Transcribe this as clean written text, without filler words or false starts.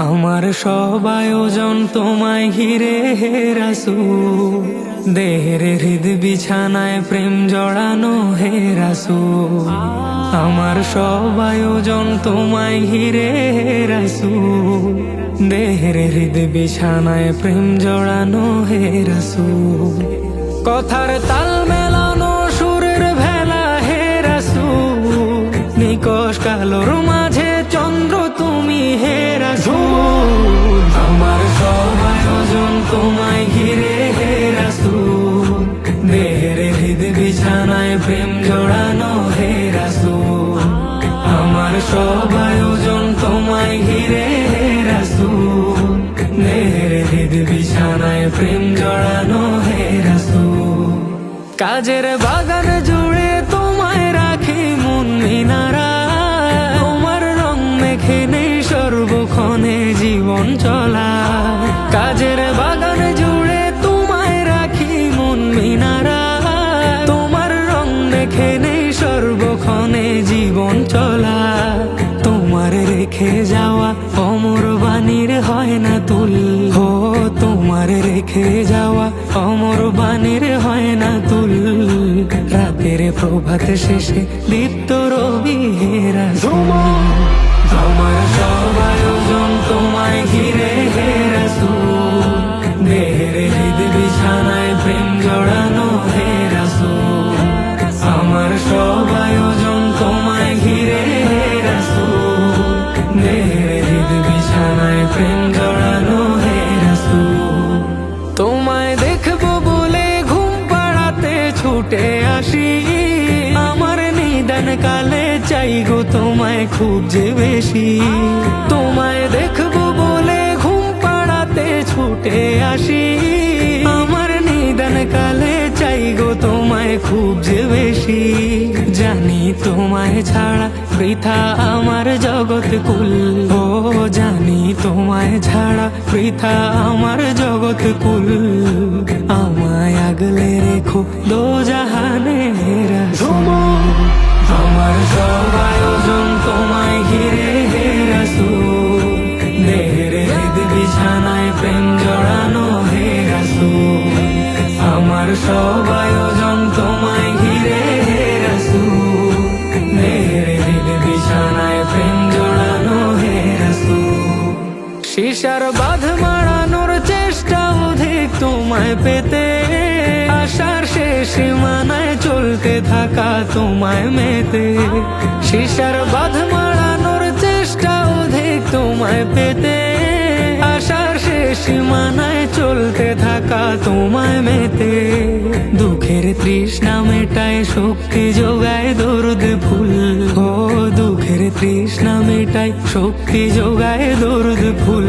আমার সব আয়োজন তোমায় ঘিরে হে রাসূল, দেহের হৃদ বিছানায় প্রেম জড়ানো হে রাসূল। আমার সব আয়োজন তোমায় ঘিরে হে রাসূল, দেহের হৃদ বিছানায় প্রেম জড়ানো হে রাসূল। কথার তাল মেলানো সুরের ভেলা হে রাসূল, নিকশ কালোর মাঝে চন্দ্র তুমি হে রাসূল। আমার সব আয়োজন তোমায় ঘিরে হে রাসূল, দেহের হৃদ বিছানায় প্রেম জড়ানো হে রাসূল। আমার সব আয়োজন তোমায় ঘিরে হে রাসূল, দেহের হৃদ বিছানায় প্রেম জড়ানো হে রাসূল। কাজের বাগান জুড়ে তোমায় রাখি মন মিনারা, তোমার রং মেখে নেই সর্বক্ষণে জীবন চলা। কাজের বাগান জুড়ে তোমায় রাখি মন মিনারা, তোমার রং মেখে নেই সর্বক্ষণে জীবন চলা। তোমার রেখে যাওয়া অমর বাণীর হয় না তুল, হো তোমার রেখে যাওয়া অমর বাণীর হয় না তুল। রাতের প্রভাত শেষে দীপ্ত রবি হে রাসূল। আমার সব আয়োজন তোমায় ঘিরে হে রাসূল, দেহের হৃদ বিছানায় প্রেম জড়ানো হে রাসূল। আমার সব আয়োজন তোমায় ঘিরে হে রাসূল, দেহের হৃদ বিছানায় প্রেম জড়ানো হে রাসূল। তোমায় দেখবো বলে ঘুম পাড়াতে ছুটে আসি, আমার নিদান কালে চাই গো তোমায় খুব যে বেশি। তোমায় দেখবো বলে ঘুম পাড়াতে ছুটে আসি, আমার নিদান কালে চাই গো তোমায় খুব যে বেশি। জানি তোমায় ছাড়া বৃথা আমার জগৎ কুল, ও জানি তোমায় ছাড়া বৃথা আমার জগৎ কুল। আমায় আগলে রেখো দোজাহানে হে রাসূল। আমার সব আয়োজন তোমায় ঘিরে হে রাসূল, দেহের হৃদ বিছানায় প্রেম জড়ানো হে রাসূল। আমার সব আয়োজন তোমায় ঘিরে হে রাসূল, দেহের হৃদ বিছানায় প্রেম জড়ানো হে রাসূল। শিশার বাঁধ মারানোর চেষ্টা অধিক তোমায় পেতে, আশার শেষ সীমানায় চলতে থাকা তোমায় মেতে। শিশার বাঁধ মারানোর চেষ্টা অধিক তোমায় পেতে, আশার শেষ সীমানায় চলতে থাকা তোমায় মেতে। দুঃখের তৃষ্ণা মেটায় শক্তি যোগায় দরুদ ফুল, ও দুঃখের তৃষ্ণা মেটায় শক্তি যোগায় দরুদ ফুল।